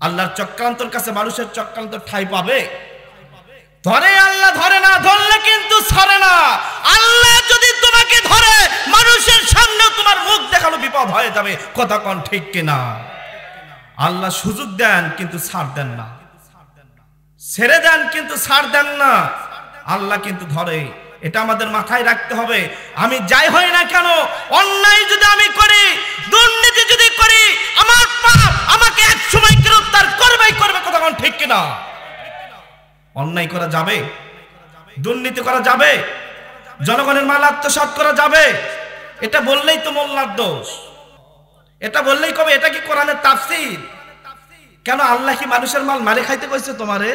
আল্লাহর চক্রান্তর কাছে মানুষের চক্রান্ত ঠাঁই পাবে? ধরে আল্লাহ, ধরে না, ধরলে কিন্তু ছাড়ে না। আল্লাহ যদি তোমাকে ধরে মানুষের সামনে তোমার মুখ দেখানো বিপদ হয়ে যাবে। কথা কোন ঠিক কিনা? আল্লাহ সুযোগ দেন কিন্তু ছাড় দেন না, ছেড়ে দেন কিন্তু ছাড় দেন না। আল্লাহ কিন্তু ধরে, এটা আমাদের মাথায় রাখতে হবে। আমি যাই হই না কেন, অন্যায় যদি আমি করি, দুর্নীতি যদি করি, আমার পাপ আমাকে এক সময় গ্রেফতার করবেই করবে। কথা কোন ঠিক কিনা? অন্যায় করা যাবে, দুর্নীতি করা যাবে, জনগণের মাল আত্মসাৎ করা যাবে? এটা বললেই তো মোল্লার দোষ, এটা বললেই কবে এটা কি কোরআনের তাফসীর? কেন আল্লাহ কি মানুষের মাল মারে খাইতে কইছে তোমারে?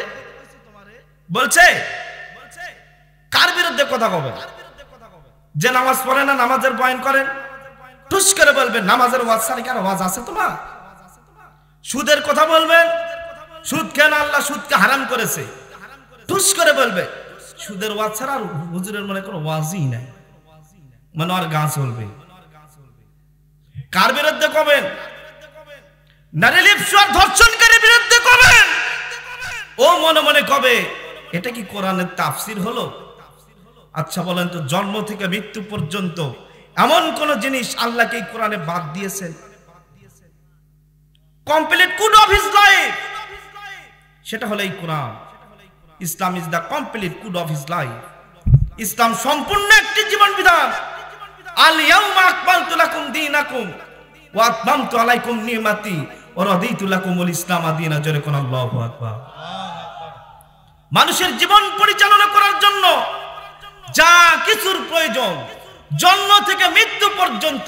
বলছে? কার বিরুদ্ধে কথা কবে? যে নামাজ পড়ে না, নামাজের বয়ান করেন, টুস করে বলবেন নামাজের ওয়াজ ছাড়া কি আর ওয়াজ আছে তোমার? সুদের কথা বলবেন, সুদ কেন আল্লাহ সুদকে হারাম করেছে, টুস করে বলবে সুদের ওয়াজ ছাড়া আর হুজুরের মনে কোনো ওয়াজই নাই, মানে আর গান চলবে। কার বিরুদ্ধে কবেন? নারী লিপ্স আর ধর্ষণকারীর বিরুদ্ধে কবেন। ও মনে মনে কবে এটা কি কোরআনের তাফসীর হলো? আচ্ছা বলেন তো, জন্ম থেকে মৃত্যু পর্যন্ত এমন কোন জিনিস আল্লাহকে এই কোরআনে বাদ দিয়েছেন? Complete code of his life, সেটা হলো এই Quran. Islam is the complete code of his life. Islam সম্পূর্ণ একটি জীবন বিধান। আল ইয়াউমা আকমালতু লাকুম দীনাকুম ওয়া আতমামতু আলাইকুম নি'মাতি ওয়া রাদিতু লাকুমুল ইসলাম দীনা। জোরে কোন আল্লাহু আকবার। মানুষের জীবন পরিচালনা করার জন্য যা কিছুর প্রয়োজন, জন্ম থেকে মৃত্যু পর্যন্ত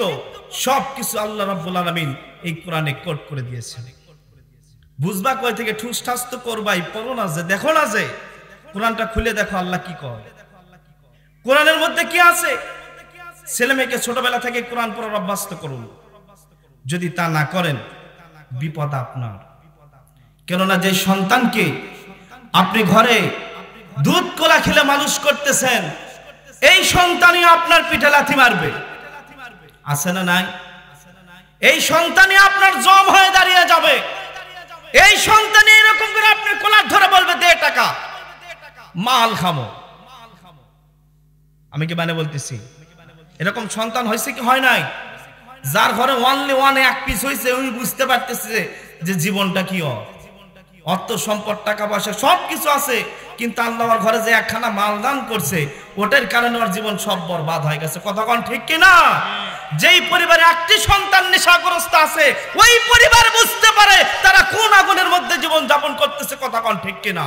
সবকিছু আল্লাহ রাব্বুল আলামিন এই কোরআনে কোড করে দিয়েছেন। বুঝবা কই থেকে? ঠুস ঠাস তো করবাই, পড়ো না যে, দেখো না যে, কোরআনটা খুলে দেখো আল্লাহ কি কয়। কোরআনের মধ্যে কি আছে? ছেলে মেয়েকে ছোটবেলা থেকে কোরআন পড়ার অভ্যস্ত করুন। যদি তা না করেন বিপদ আপনার। কেননা যে সন্তানকে আপনি ঘরে দুধ কলা খেলে মানুষ করতেছেন, এই সন্তানই আপনার পিঠে লাথি মারবে, আছে না নাই? এই সন্তানই আপনার জম হয়ে দাঁড়িয়ে যাবে। এই সন্তানই এরকম করে আপনি কলার ধরে বলবে দে টাকা, মাল খামো। আমি কি মানে বলতেছি? এরকম সন্তান হয়েছে কি হয় নাই? যার ঘরে ওয়ানলি ওয়ান এক পিস হয়েছে, উনি বুঝতে পারতেছে যে জীবনটা কি। অর্থ সম্পদ, টাকা পয়সা সবকিছু আছে, কিন্তু আল্লাহর ঘরে যে একখানা মাল দান করছে, ওটার কারণে ওর জীবন সব বরবাদ হয়ে গেছে। কথা কোন ঠিক কিনা? যেই পরিবারে একটি সন্তান নেশাগ্রস্ত আছে, ওই পরিবার বুঝতে পারে তারা কোন আগুনের মধ্যে জীবন যাপন করতেছে। কথা কোন ঠিক কিনা?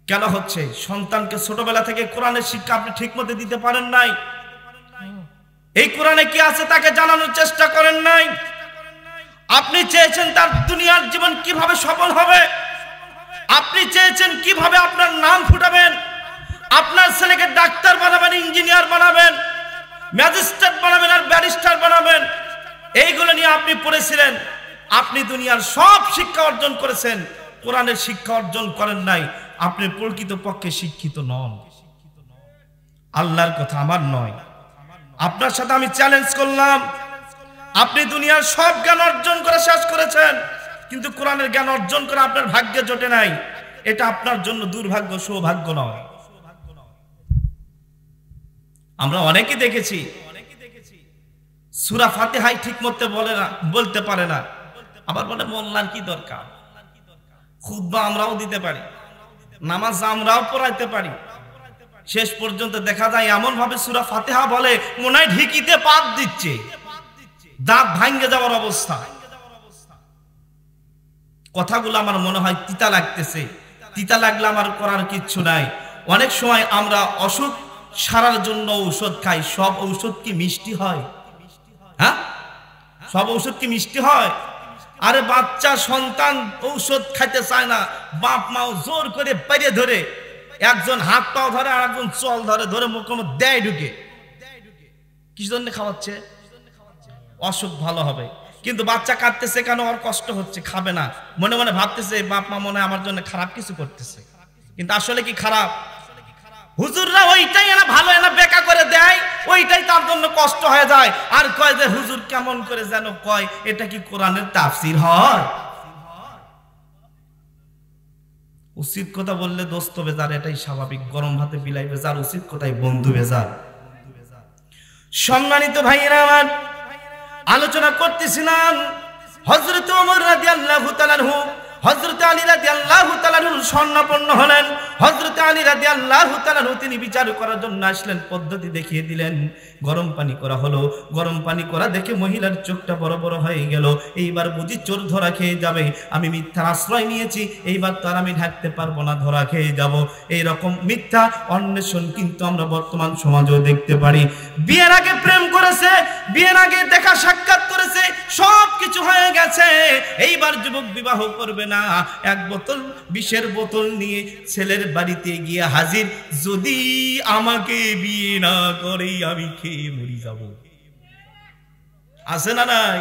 কেন হচ্ছে? সন্তানকে ছোটবেলা থেকে কোরআনের শিক্ষা আপনি ঠিক মতো দিতে পারেন নাই। এই কোরআনে কি আছে তাকে জানানোর চেষ্টা করেন নাই। আপনি চেয়েছেন তার দুনিয়ার জীবন কিভাবে সফল হবে, আপনি চেয়েছেন কিভাবে আপনার নাম ফুটাবেন, আপনার ছেলেকে ডাক্তার বানাবেন, ইঞ্জিনিয়ার বানাবেন, ম্যাজিস্ট্রেট বানাবেন আর ব্যারিস্টার বানাবেন। এইগুলো নিয়ে আপনি পড়েছিলেন। আপনি দুনিয়ার সব শিক্ষা অর্জন করেছেন, কোরআনের শিক্ষা অর্জন করেন নাই। আপনি প্রকৃতপক্ষে শিক্ষিত নন। আল্লাহর কথা আমার নয়, আপনার সাথে আমি চ্যালেঞ্জ করলাম। আপনি দুনিয়ার সব জ্ঞান অর্জন করে শেষ করেছেন, কিন্তু কোরআনের জ্ঞান অর্জন করে আপনার ভাগ্যে জোটে নাই। এটা আপনার জন্য দুর্ভাগ্য, সৌভাগ্য নয়। আমরা অনেকেই দেখেছি সূরা ফাতিহা ঠিক মতো বলতে পারে না, আবার বলে মোল্লার কি দরকার, খুতবা আমরাও দিতে পারি, নামাজ আমরাও পড়াইতে পারি। শেষ পর্যন্ত দেখা যায় এমন ভাবে সূরা ফাতিহা বলে মনে হয় ঢিকিতে পাত দিচ্ছে, দাঁত ভাঙ্গে যাওয়ার অবস্থা। কথাগুলো আমার মনে হয় তিতা লাগতেছে। তিতা লাগলে আমার করার কিচ্ছু নাই। অনেক সময় আমরা অসুখ সারার জন্য ঔষধ খাই। সব ঔষধ কি মিষ্টি হয়? হ্যাঁ, সব ঔষধ কি মিষ্টি হয়? আরে বাচ্চা সন্তান ঔষধ খাইতে চায় না, বাপ মাও জোর করে বাইরে ধরে, একজন হাত পাও ধরে আর একজন চল ধরে, ধরে মুখে দেয় ঢুকে। কি জন্য খাওয়াচ্ছে? অসুখ ভালো হবে। কিন্তু বাচ্চা কাঁদতেছে কেন? ওর কষ্ট হচ্ছে, খাবে না। মনে মনে ভাবতেছে বাপ মা মনে হয় আমার জন্য খারাপ কিছু করতেছে, কিন্তু আসলে কি খারাপ? হুজুররা ওইটাই এনা ভালো এনা বেকা করে দেয়, ওইটাই তার জন্য কষ্ট হয়ে যায়। আর কয় যে হুজুর কেমন করে যেন কয়, এটা কি কোরআনের তাফসীর হয়? উচিত কথা বললে দোস্ত বেজার, এটাই স্বাভাবিক। গরম ভাতে বিলাই বেজার, উচিত কথাই বন্ধু বেজার। সম্মানিত ভাইয়েরা আমার, আলোচনা করতেছিলাম হযরত ওমর রাদিয়াল্লাহু তাআলা আনহু হযরত আলী রাদিয়াল্লাহু তাআলা আনহু স্বর্ণাপন্ন হলেন। হযরত আলী রাদিয়াল্লাহু তাআলা আনহু তিনি বিচার করার জন্য আসলেন, পদ্ধতি দেখিয়ে দিলেন। গরম পানি করা হলো, গরম পানি করা দেখে মহিলার চোখটা বড় বড় হয়ে গেল। এইবার বুঝি চোর ধরা খেয়ে যাবে, আমি মিথ্যার আশ্রয় নিয়েছি, এইবার তো আর আমি ঢাকতে পারবো না, ধরা খেয়ে যাব। এইরকম মিথ্যা অন্বেষণ কিন্তু আমরা বর্তমান সমাজেও দেখতে পারি। বিয়ের আগে প্রেম করেছে, বিয়ের আগে দেখা সাক্ষাৎ করেছে, সব কিছু হয়ে গেছে, এইবার যুবক বিবাহ করবে না, এক বোতল বিষের বোতল নিয়ে ছেলের বাড়িতে গিয়ে হাজির, যদি আমাকে বিয়ে না করে আমি খেয়ে মরে যাব। আছে না নাই?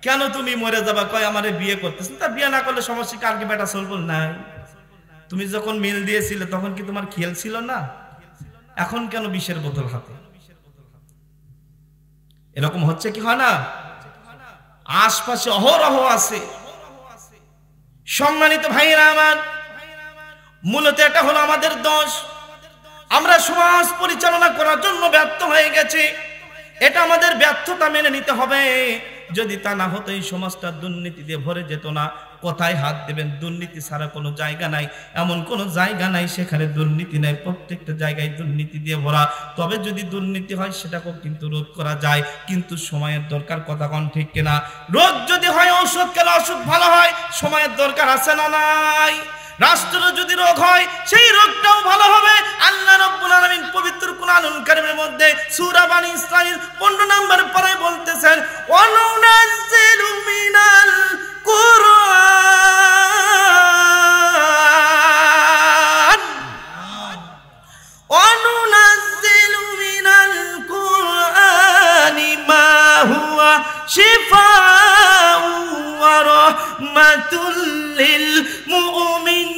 কেন তুমি মরে যাবা? কয় আমারে বিয়ে করতেছেন, তা বিয়ে না করলে সমস্যা, কার কি বেটা চলবো নাই? তুমি যখন মিল দিয়েছিলে তখন কি তোমার খেয়াল ছিল না? এখন কেন বিষের বোতল হাতে? এরকম হচ্ছে কি হয় না? আশপাশে অহরহ আছে। সম্মানিত ভাইয়েরা আমার, মূলত এটা হলো আমাদের দোষ। আমরা সমাজ পরিচালনা করার জন্য ব্যর্থ হয়ে গেছি, এটা আমাদের ব্যর্থতা মেনে নিতে হবে। যদি তা না হতো এই সমাজটা দুর্নীতি দিয়ে ভরে যেত না। কোথায় হাত দেবেন? দুর্নীতি ছাড়া কোনো জায়গা নাই, এমন কোনো জায়গা নাই সেখানে দুর্নীতি নাই, প্রত্যেকটা জায়গায় দুর্নীতি দিয়ে ভরা। তবে যদি দুর্নীতি হয় সেটাকেও কিন্তু রোধ করা যায়, কিন্তু সময়ের দরকার। কথা কোন ঠিক কিনা? রোগ যদি হয় ঔষধ খেলে অসুখ ভালো হয়, সময়ের দরকার আছে না নাই? রাষ্ট্র যদি রোগ হয় সেই রোগটাও ভালো হবে। আল্লাহ রাব্বুল আলামিন পবিত্র কুরআনুল কারীমের মধ্যে সূরা বানী ইসরাঈল 15 নম্বর পারায় বলতেছেন, ওয়ানুনাজ্জিলু মিনাল কুরআন ওয়ানুনাজ্জিলু মিনাল কুরআনি মা হুয়া শিফাউ ওয়া রাহমাতুল লিল মুমিনিন।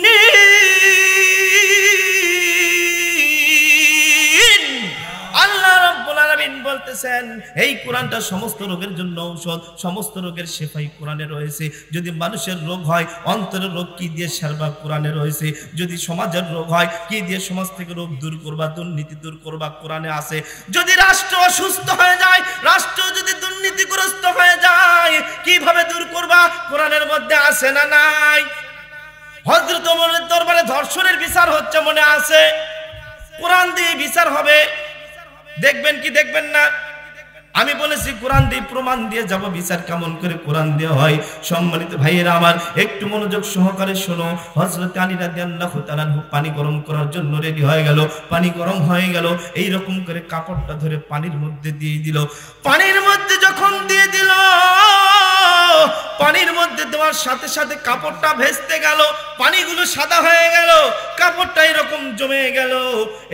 আল্লাহ রাব্বুল আলামিন বলতেছেন এই কোরআনটা সমস্ত রোগের জন্য ঔষধ, সমস্ত রোগের শেফাই কোরআনে রয়েছে। যদি মানুষের রোগ হয়, অন্তরের রোগ কি দিয়ে সারবা? কোরআনে রয়েছে। যদি সমাজের রোগ হয়, কি দিয়ে সমাজ থেকে রোগ দূর করবা, দুর্নীতি দূর করবা? কোরআনে আছে। যদি রাষ্ট্র অসুস্থ হয়ে যায়, রাষ্ট্র যদি দুর্নীতিগ্রস্ত হয়ে যায়, কিভাবে দূর করবা? কোরআনের মধ্যে আছে না নাই? হযরত ওমরের দরবারে ধর্ষণের বিচার হচ্ছে, মনে আছে? কোরআন দিয়ে বিচার হবে। দেখবেন কি দেখবেন না? আমি বলেছি কোরআন দিয়ে প্রমাণ দিয়ে যাব, বিচার কেমন করে কোরআন দিয়ে হয়। সম্মানিত ভাইয়েরা আমার, একটু মনোযোগ সহকারে শোনো। হযরত আলী রাদিয়াল্লাহু তাআলা পানি গরম করার জন্য রেডি হয়ে গেল। পানি গরম হয়ে গেল, এই রকম করে কাপড়টা ধরে পানির মধ্যে দিয়ে দিল। পানির মধ্যে যখন দিয়ে দিল, পানির মধ্যে দেওয়ার সাথে সাথে কাপড়টা ভেস্তে গেল, পানিগুলো সাদা হয়ে গেল, কাপড়টা এরকম জমে গেল।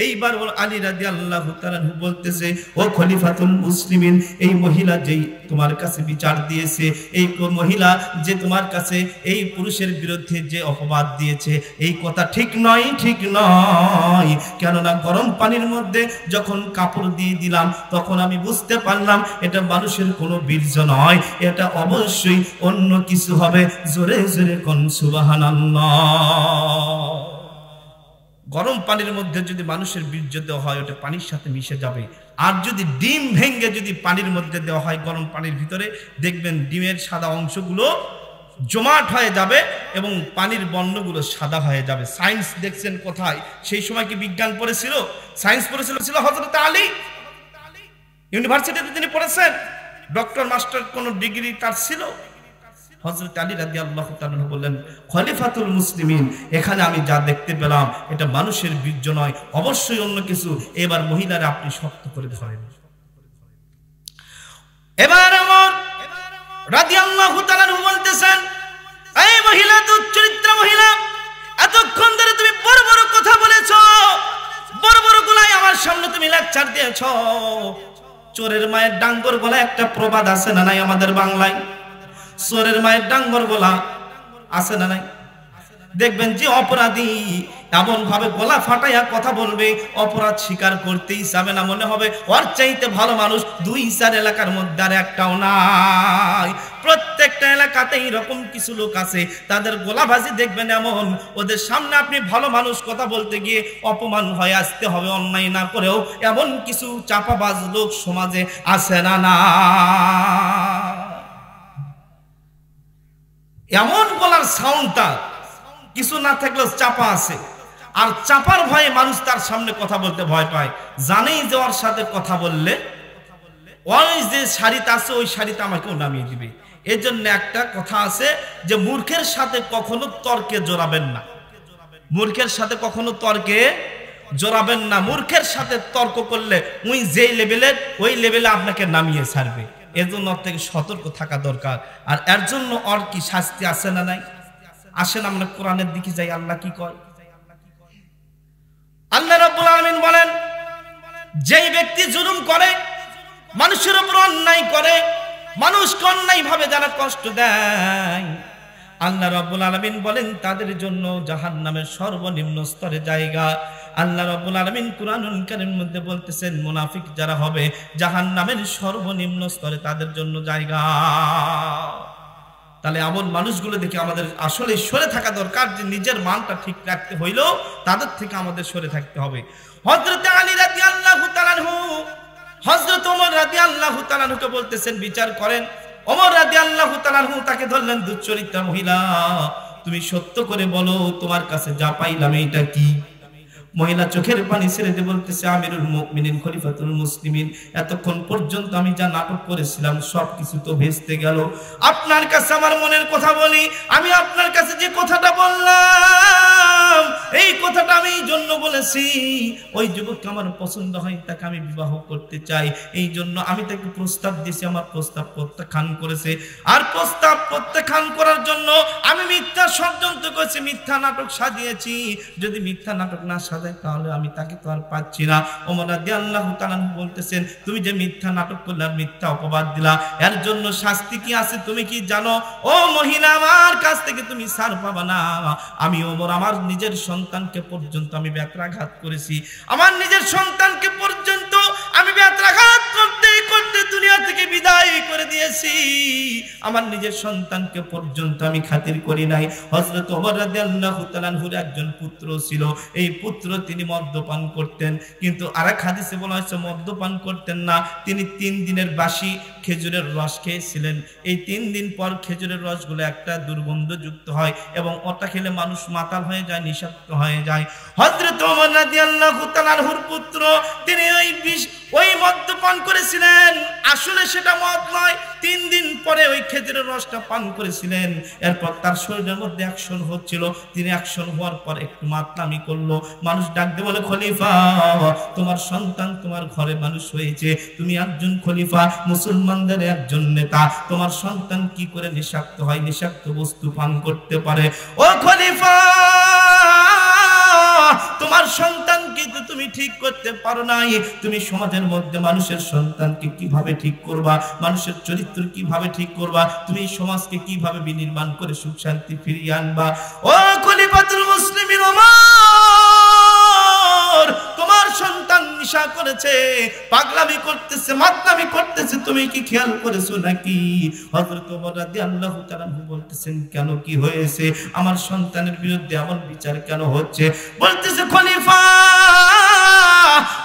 এইবার আলী রাদিয়াল্লাহু তাআলা বলতেছে, ও খলিফাতুল মুসলিমিন, এই মহিলা যেই তোমার কাছে বিচার দিয়েছে, এই মহিলা যে তোমার কাছে এই পুরুষের বিরুদ্ধে যে অপবাদ দিয়েছে, এই কথা ঠিক নয়, ঠিক নয়। কেননা গরম পানির মধ্যে যখন কাপড় দিয়ে দিলাম, তখন আমি বুঝতে পারলাম এটা মানুষের কোনো বীর্য নয়, এটা অবশ্যই অন্য কিছু হবে। জোরে জোরে কোন সুবহানাল্লাহ। গরম পানির মধ্যে যদি মানুষের বীর্য দেওয়া হয়, ওটা পানির সাথে মিশে যাবে। আর যদি ডিম ভেঙে যদি পানির মধ্যে দেওয়া হয়, গরম পানির ভিতরে, দেখবেন ডিমের সাদা অংশগুলো জমাট হয়ে যাবে এবং পানির বর্ণগুলো সাদা হয়ে যাবে। সায়েন্স দেখছেন কোথায়? সেই সময় কি বিজ্ঞান পড়েছিল? সায়েন্স পড়েছিল হযরত আলী। ইউনিভার্সিটিতে তিনি পড়েছেন, ডক্টর মাস্টার কোন ডিগ্রি তার ছিল। হযরত আলী রাদিয়াল্লাহু তাআলা বললেন, খলিফাতুল মুসলিমিন, এখানে আমি যা দেখতে পেলাম এটা মানুষের বীর্য নয়, অবশ্যই অন্য কিছু। এবার মহিলারা আপনি শক্ত করে ধরেন। এবার ওমর রাদিয়াল্লাহু তাআলা বলতেছেন, এই মহিলা, দুশ্চরিত্রা মহিলা, এতক্ষণ ধরে তুমি বড় বড় কথা বলেছো, বড় বড় গলায় আমার সামনে তুমি লেকচার দিয়েছো। চোরের মায়ের ডাঙ্গর গলা একটা প্রবাদ আছে না নাই আমাদের বাংলায়? চোরের মায়ের ডাঙ্গর গলা আছে না নাই? দেখবেন যে অপরাধী এমন ভাবে গলা ফাটাইয়া কথা বলবে, অপরাধ স্বীকার করতেই যাবে না, মনে হবে ওর চাইতে ভালো মানুষ 2-4 এলাকার মধ্যে আর একটাও নাই। প্রত্যেকটা এলাকাতেই এরকম কিছু লোক আছে, তাদের গোলাবাজি দেখবেন এমন, ওদের সামনে আপনি ভালো মানুষ কথা বলতে গিয়ে অপমান হয়ে আসতে হবে, অন্যায় না করেও। এমন কিছু চাপাবাজ লোক সমাজে আছে না? না, এমন গলার সাউন্ডটা কিছু না থাকলেও চাপা আছে, আর চাপার ভয়ে মানুষ তার সামনে কথা বলতে ভয় পায়, জানেই যে ওর সাথে কথা বললে ওই যে শাড়িতে আছে ওই শাড়িতে আমাকেও নামিয়ে দিবে। এই জন্য একটা কথা আছে যে মূর্খের সাথে কখনো তর্কে জড়াবেন না, মূর্খের সাথে কখনো তর্কে জড়াবেন না। মূর্খের সাথে তর্ক করলে ওই যেই লেভেলের ওই লেভেলে আপনাকে নামিয়ে ছাড়বে। এর জন্য ওর থেকে সতর্ক থাকা দরকার। আর এর জন্য ওর কি শাস্তি আছে না নাই? আসেন আমরা কোরআনের দিকে যাই, আল্লাহ কি কয়। আল্লাহ রাব্বুল আলামিন বলেন, যেই ব্যক্তি জুলুম করে, মানুষের উপর অন্যায় করে, মানুষকে অন্যায় ভাবে যারা কষ্ট দেয়, আল্লাহ রাব্বুল আলামিন বলেন তাদের জন্য জাহান্নামের সর্বনিম্ন স্তরে জায়গা। আল্লাহ রাব্বুল আলামিন কুরআনুল কারীমের মধ্যে বলতেছেন, মুনাফিক যারা হবে জাহান্নামের সর্বনিম্ন স্তরে তাদের জন্য জায়গা। তাহলে এমন মানুষগুলো দেখে আমাদের আসলে সরে থাকা দরকার, যে নিজের মানটা ঠিক রাখতে হইলেও তাদের থেকে আমাদের সরে থাকতে হবে। হযরত আলী রাদিয়াল্লাহু তাআলা আনহু, হযরত ওমর রাদিয়াল্লাহু তাআলা আনহুকে বলতেছেন বিচার করেন। ওমর রাদিয়াল্লাহু তাআলা আনহু তাকে ধরলেন, দুশ্চরিত্রা মহিলা, তুমি সত্য করে বলো তোমার কাছে যা পাইলাম এটা কি? মহিলা চোখের পানি ছেড়ে দিয়ে বলতেছে, আমিরুল মুমিনিন খলিফাতুল মুসলিমিন, এতক্ষণ পর্যন্ত আমি যা নাটক করেছিলাম সবকিছু তো ভেস্তে গেল। আপনার কাছে আমার মনের কথা বলি, আমি আপনার কাছে যে কথাটা বললাম এই কথাটা আমি এই জন্য বলেছি, ওই যুবককে আমার পছন্দ হয়, তাকে আমি বিবাহ করতে চাই, এই জন্য আমি তাকে প্রস্তাব দিয়েছি, আমার প্রস্তাব প্রত্যাখ্যান করেছে। আর প্রস্তাব প্রত্যাখ্যান করার জন্য আমি মিথ্যা ষড়যন্ত্র করেছি, মিথ্যা নাটক সাজিয়েছি। যদি মিথ্যা নাটক না সাজাই তাহলে আমি তাকে তো আর পাচ্ছি না। ওমর রাদিয়াল্লাহু তাআলা বলতেছেন, তুমি যে মিথ্যা নাটক করলে, মিথ্যা অপবাদ দিলা, এর জন্য শাস্তি কি আছে তুমি কি জানো? ও মহিলা, আমার কাছ থেকে তুমি ছাড় পাবা না। আমি ওমর আমার নিজের সন্তানকে পর্যন্ত আমি ব্যত্রাঘাত করেছি, আমার নিজের সন্তানকে পর্যন্ত আমি ব্যত্রাঘাত করতে করতে দুনিয়া থেকে বিদায় করে দিয়েছি, আমার নিজের সন্তানকে পর্যন্ত আমি খাতির করি নাই। হযরত ওমর রাদিয়াল্লাহু তাআলা আনহুর একজন পুত্র ছিল, এই পুত্র তিনি মদ্যপান করতেন, কিন্তু আরেক হাদিসে বলা হয়েছে মদ্যপান করতেন না, তিনি 3 দিনের বাসি খেজুরের রস খেয়েছিলেন। এই 3 দিন পর খেজুরের রসগুলো একটা দুর্গন্ধযুক্ত হয় এবং ওটা খেলে মানুষ মাতাল হয়ে যায়, নিঃশব্দ হয়ে যায়। হযরত ওমর রাদিয়াল্লাহু তাআলা আনহুর পুত্র তিনি ওই মদ্যপান করেছিলেন, আসলে সেটা মদ নয়, 3 দিন পরে ওই খেজুরের রসটা পান করেছিলেন। এরপর তার শরীরের মধ্যে অ্যাকশন হচ্ছিল, তিনি অ্যাকশন হওয়ার পর একটু মাতলামি করলো। মানুষ ডাক দিয়ে বলে, খলিফা তোমার সন্তান তোমার ঘরে মানুষ হয়েছে, তুমি একজন খলিফা, মুসলমানদের একজন নেতা, তোমার সন্তান কি করে নিষাক্ত হয়, নিষাক্ত বস্তু পান করতে পারে? ও খলিফা, তোমার সন্তানকে তো তুমি ঠিক করতে পারো নাই, তুমি সমাজের মধ্যে মানুষের সন্তানকে কিভাবে ঠিক করবা, মানুষের চরিত্র কিভাবে ঠিক করবা, তুমি সমাজকে কিভাবে বিনির্মাণ করে সুখ শান্তি ফিরিয়ে আনবা? ও খলিফাতুল মুসলিমিন ওমর, তোমার সন্তান নেশা করেছে, পাগলামি করতেছে, মাতলামি করতেছে, তুমি কি খেয়াল করেছো নাকি? হযরত ওমর রাদিয়াল্লাহু তাআলা বলতেছেন, কেন কি হয়েছে? আমার সন্তানের বিরুদ্ধে এমন বিচার কেন হচ্ছে? বলতেছে, খলিফা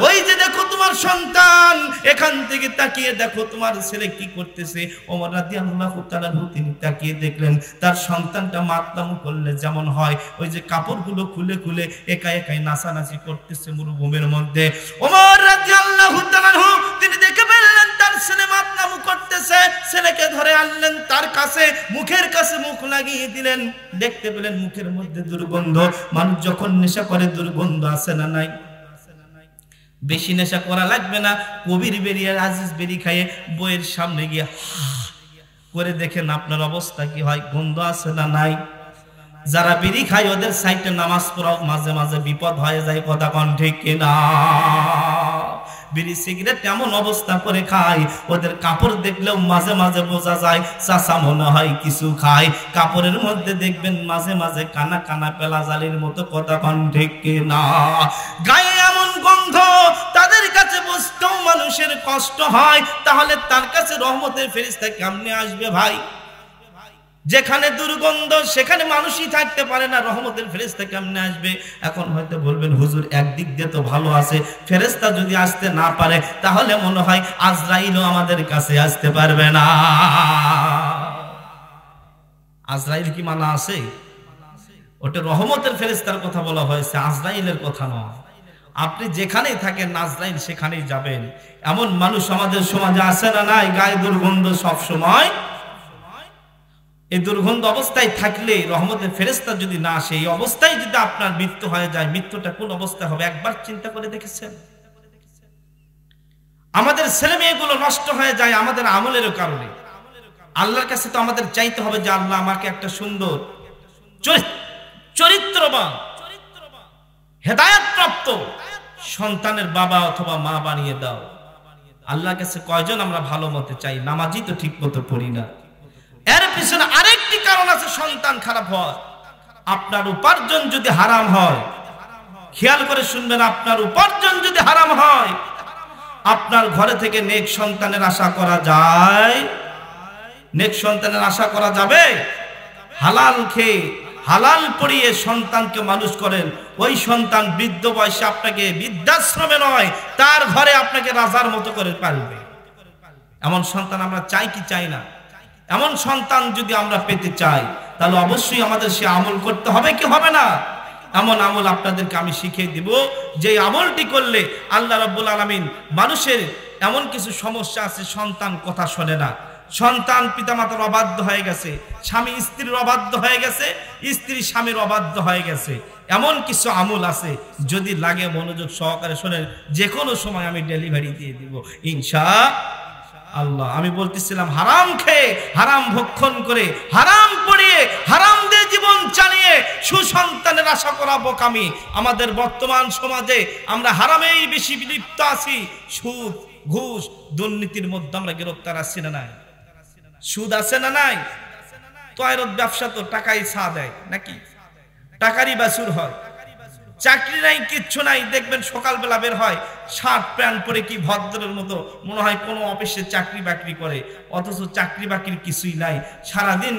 ওই যে দেখো তোমার সন্তান, এখান থেকে তাকিয়ে দেখো তোমার ছেলে কি করতেছে। ওমর রাদিয়াল্লাহু তাআলা তিনি তাকিয়ে দেখলেন তার সন্তানটা মাতলামি করলে যেমন হয়, ওই যে কাপড়গুলো খুলে খুলে একা একাই নাচানাচি করতেছে মরুভূমির মধ্যে। ওমর রাদিয়াল্লাহু তাআলা তিনি দেখে ফেললেন তার ছেলে মাতলামি করতেছে, ছেলেকে ধরে আনলেন তার কাছে, মুখের কাছে মুখ লাগিয়ে দিলেন, দেখতে পেলেন মুখের মধ্যে দুর্গন্ধ। মানুষ যখন নেশা করে দুর্গন্ধ আসে না নাই? বেশি নেশা করা লাগবে না, কবির বেরিয়ে আজিজ বেরি খাইয়ে বইয়ের সামনে গিয়ে করে দেখেন আপনার অবস্থা কি হয়, গন্ধ আছে না নাই? যারা বিড়ি খায় ওদের সাইডে নামাজ পড়াও মাঝে মাঝে বিপদ হয়ে যায়, কথা কোন ঠিক কিনা? বিড়ি সিগারেট এমন অবস্থা করে খায়, ওদের কাপড় দেখলেও মাঝে মাঝে বোঝা যায় চাচা মনে হয় কিছু খায়। কাপড়ের মধ্যে দেখবেন মাঝে মাঝে কানা কানা পেলা জালির মতো, কথা কন ঠিক কিনা? গায়ে এমন গন্ধ, তাদের কাছে বুঝতেও মানুষের কষ্ট হয়। তাহলে তার কাছে রহমতের ফেরেশতা কেমনে আসবে ভাই? যেখানে দুর্গন্ধ সেখানে মানুষই থাকতে পারে না, রহমতের ফেরেশতা কেমনে আসবে? এখন হয়তো বলবেন হুজুর একদিক দিয়ে তো ভালো আছে, ফেরেশতা যদি আসতে না পারে তাহলে মনে হয় আজরাইলও আমাদের কাছে আসতে পারবে না। আজরাইল কি মানা আছে? ওটা রহমতের ফেরেশতার কথা বলা হয়েছে, আজরাইলের কথা নয়। আপনি যেখানেই থাকেন আজরাইল সেখানেই যাবেন। এমন মানুষ আমাদের সমাজে আছে না নাই? গায়ে দুর্গন্ধ সব সময়। এই দুর্গন্ধ অবস্থায় থাকলে রহমতের ফেরেশতা যদি না আসে, এই অবস্থায় যদি আপনার মৃত্যু হয়ে যায়, মৃত্যুটা কোন অবস্থায় হবে একবার চিন্তা করে দেখেছেন? আমাদের ছেলে মেয়েগুলো নষ্ট হয়ে যায় আমাদের আমলের কারণে। আল্লাহর কাছে তো আমাদের চাইতে হবে যে আল্লাহ আমাকে একটা সুন্দর চরিত্রবান হেদায়েত প্রাপ্ত সন্তানের বাবা অথবা মা বানিয়ে দাও। আল্লাহর কাছে কয়জন আমরা ভালো মতে চাই? নামাজি তো ঠিক মতো পড়ি না। এর পিছনে আরেকটি কারণ আছে সন্তান খারাপ হয়। আপনার উপার্জন যদি হারাম হয়, খেয়াল করে শুনবেন, আপনার উপার্জন যদি হারাম হয়, আপনার ঘরে থেকে নেক সন্তানের আশা করা যায়? নেক সন্তানের আশা করা যাবে? হালাল খেয়ে হালাল পড়িয়ে সন্তানকে মানুষ করেন, ওই সন্তান বৃদ্ধ বয়সে আপনাকে বৃদ্ধাশ্রমে নয় তার ঘরে আপনাকে রাজার মতো করে পালবে। এমন সন্তান আমরা চাই কি চাই না? এমন সন্তান যদি আমরা পেতে চাই তাহলে অবশ্যই আমাদের সে আমল করতে হবে কি হবে না? এমন আমল আপনাদেরকে আমি শিখিয়ে দিব যে আমলটি করলে আল্লাহ রাব্বুল আলামিন, মানুষের এমন কিছু সমস্যা আছে, সন্তান কথা শোনে না, সন্তান পিতামাতার অবাধ্য হয়ে গেছে, স্বামী স্ত্রীর অবাধ্য হয়ে গেছে, স্ত্রী স্বামীর অবাধ্য হয়ে গেছে। এমন কিছু আমল আছে, যদি লাগে মনোযোগ সহকারে শোনেন, যে কোনো সময় আমি ডেলিভারি দিয়ে দিব ইনশাআল্লাহ। আমি বলতেছিলাম, হারাম খেয়ে হারাম ভক্ষণ করে হারাম পড়িয়ে হারাম দিয়ে জীবন চালিয়ে সুসন্তানের আশা করা বোকামি। আমাদের বর্তমান সমাজে আমরা হারামেই বেশি লিপ্ত আছি। সুদ, ঘুষ, দুর্নীতির মধ্যে আমরা গ্রেফতার আছি না নাই? সুদ আছে না নাই? তয়রত ব্যবসা তো টাকাই ছা দেয় নাকি? টাকারই বাছুর হয়। চাকরি নাই, কিচ্ছু নাই, দেখবেন সকালবেলা বের হয় শার্ট প্যান্ট পরে কি ভদ্রের মতো, মনে হয় কোনো অফিসে চাকরি বাকরি করে, অথচ চাকরি বাকরির কিছুই নাই। সারাদিন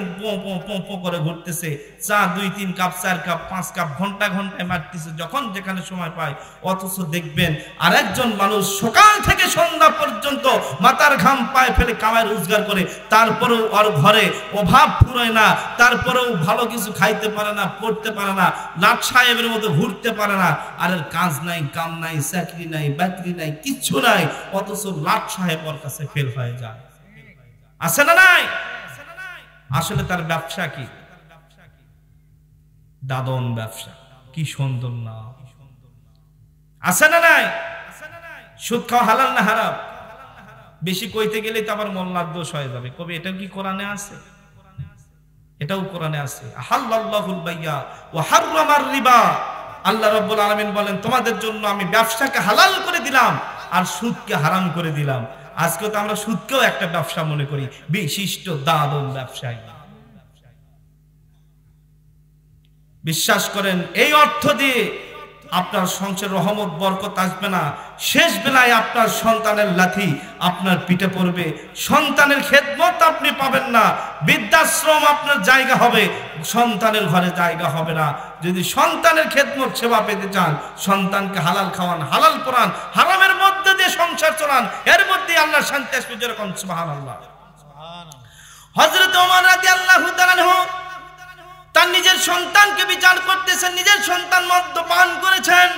পো করে ঘুরতেছে, চা 2-3 কাপ 4 কাপ 5 কাপ ঘন্টা ঘন্টায় মারতেছে যখন যেখানে সময় পায়। অথচ দেখবেন আরেকজন মানুষ সকাল থেকে সন্ধ্যা পর্যন্ত মাথার ঘাম পায়ে ফেলে কামাই রোজগার করে, তারপরেও ওর ঘরে অভাব ফুরায় না, তারপরেও ভালো কিছু খাইতে পারে না, পড়তে পারে না, লাট সাহেবের মতো ঘুরতে পারে না। আর কাজ নাই, কাম নাই, চাকরি নাই, বাকরি নাই, কিচ্ছু নাই, অথচ লাট সাহেব ওর কাছে ফেল হয়ে যায়। আছে না নাই? আসলে তার ব্যবসা কি? দাদন ব্যবসা। কি সুন্দর না? আছে না নাই? সুদ খাওয়া হালাল না হারাম? বেশি কইতে গেলে তো আবার মোল্লার দোষ হয়ে যাবে। কবে এটাও কি কোরআনে আছে? এটাও কোরআনে আছে। আহাল্লাল্লাহুল বাইয়া ওয়া হাররামার রিবা। আল্লাহ রাব্বুল আলামিন বলেন, তোমাদের জন্য আমি ব্যবসাকে হালাল করে দিলাম আর সুদকে হারাম করে দিলাম। আজকে তো আমরা সুদকেও একটা ব্যবসা মনে করি, বিশিষ্ট দাদন ব্যবসায়ী। বিশ্বাস করেন, এই অর্থ দিয়ে আপনার সংসারে রহমত বরকত আসবে না। শেষ বেলায় আপনার সন্তানের লাথি আপনার পিঠে পড়বে, সন্তানের খেদমত আপনি পাবেন না, বৃদ্ধাশ্রম আপনার জায়গা হবে, সন্তানের ঘরে জায়গা হবে না। যদি সন্তানের খেদমত সেবা পেতে চান, সন্তানকে হালাল খাওয়ান, হালাল পড়ান, হারামের মধ্যে দিয়ে সংসার চালান, এর মধ্যে আল্লাহর শান্তি আসবে। যেরকম সুবহানাল্লাহ। হযরত ওমর রাদিয়াল্লাহু তাআলা তার নিজের সন্তানকে বিচার করতেছেন, নিজের সন্তান মদ্যপান করেছেন,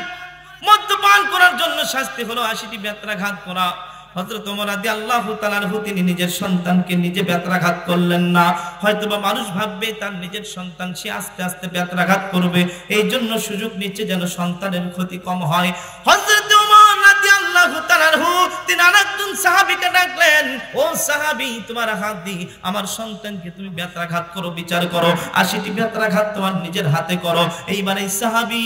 মদ্যপান করার জন্য শাস্তি হলো 80টি বেত্রাঘাত করা। হযরত ওমর রাদিয়াল্লাহু তাআলা তিনি নিজের সন্তানকে নিজে বেত্রাঘাত করলেন না। হয়তোবা মানুষ ভাববে তার নিজের সন্তান, সে আস্তে আস্তে বেত্রাঘাত করবে, এই জন্য সুযোগ নিচ্ছে যেন সন্তানের ক্ষতি কম হয়। হযরত ওমর রাদিয়াল্লাহু তাআলা তিনি আরেকজন সাহাবীকে ডাকলেন, ও সাহাবী, তোমার হাত দিয়ে আমার সন্তানকে তুমি বেত্রাঘাত করো, বিচার করো, 80টি বেত্রাঘাত তোমার নিজের হাতে করো। এইবার এই সাহাবী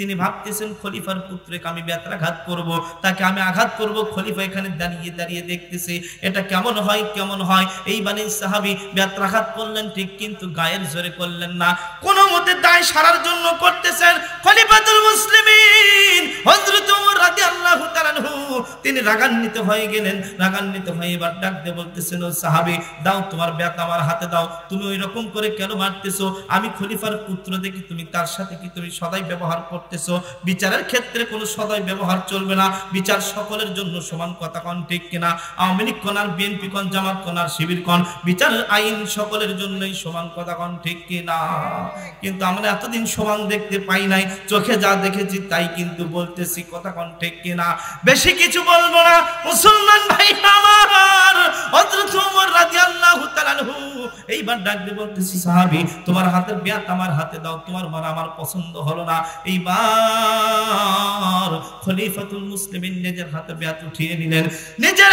তিনি ভাবতেছেন খলিফার পুত্রকে আমি বেত্রাঘাত করব, তাকে আমি আঘাত করব। খলিফা এখানে দাঁড়িয়ে দাঁড়িয়ে দেখতেছে এটা কেমন হয় কেমন হয়। এই বানি সাহাবী বেত্রাঘাত করলেন ঠিক, কিন্তু গায়ের জোরে করলেন না, কোনো মতে দায় সারার জন্য করতেছেন। খলিফাতুল মুসলিমিন হযরত ওমর রাদিয়াল্লাহু তাআলা আনহু তিনি রাগান্বিত হয়ে গেলেন। রাগান্বিত হয়ে এবার ডাক দিয়ে বলতেছেন, ও সাহাবী দাও তোমার বেত আমার হাতে দাও, তুমি ওই রকম করে কেন মারতেছো? আমি খলিফার পুত্র দেখি তুমি তার সাথে কি তুমি সদাই ব্যবহার করতেছো? বিচারের ক্ষেত্রে কোনো সদাই ব্যবহার চলবে না, বিচার সকলের জন্য সমান, কথা কোন ঠিক কিনা? আওয়ামী লীগ কোন আর বিএনপি কোন জামাত কোন আর শিবির কোন, বিচারের আইন সকলের জন্যই সমান, কথা কোন ঠিক কিনা? কিন্তু আমরা এতদিন সমান দেখতে পাই নাই, চোখে যা দেখেছি তাই কিন্তু বলতেছি, কথা কোন ঠিক কিনা? বেশি কিছু বলবো না মুসলমান ভাই আমার। হযরত ওমর রাদিয়াল্লাহু তাআলা আনহু এইবার ডাক দিয়ে বলতেছি, সাহাবী তোমার হাতের বেত আমার হাতে দাও, তোমার মারা আমার পছন্দ হলো না। এইবার খলিফাতুল মুসলিমিন নিজের হাতে বেত উঠিয়ে নিলেন, নিজের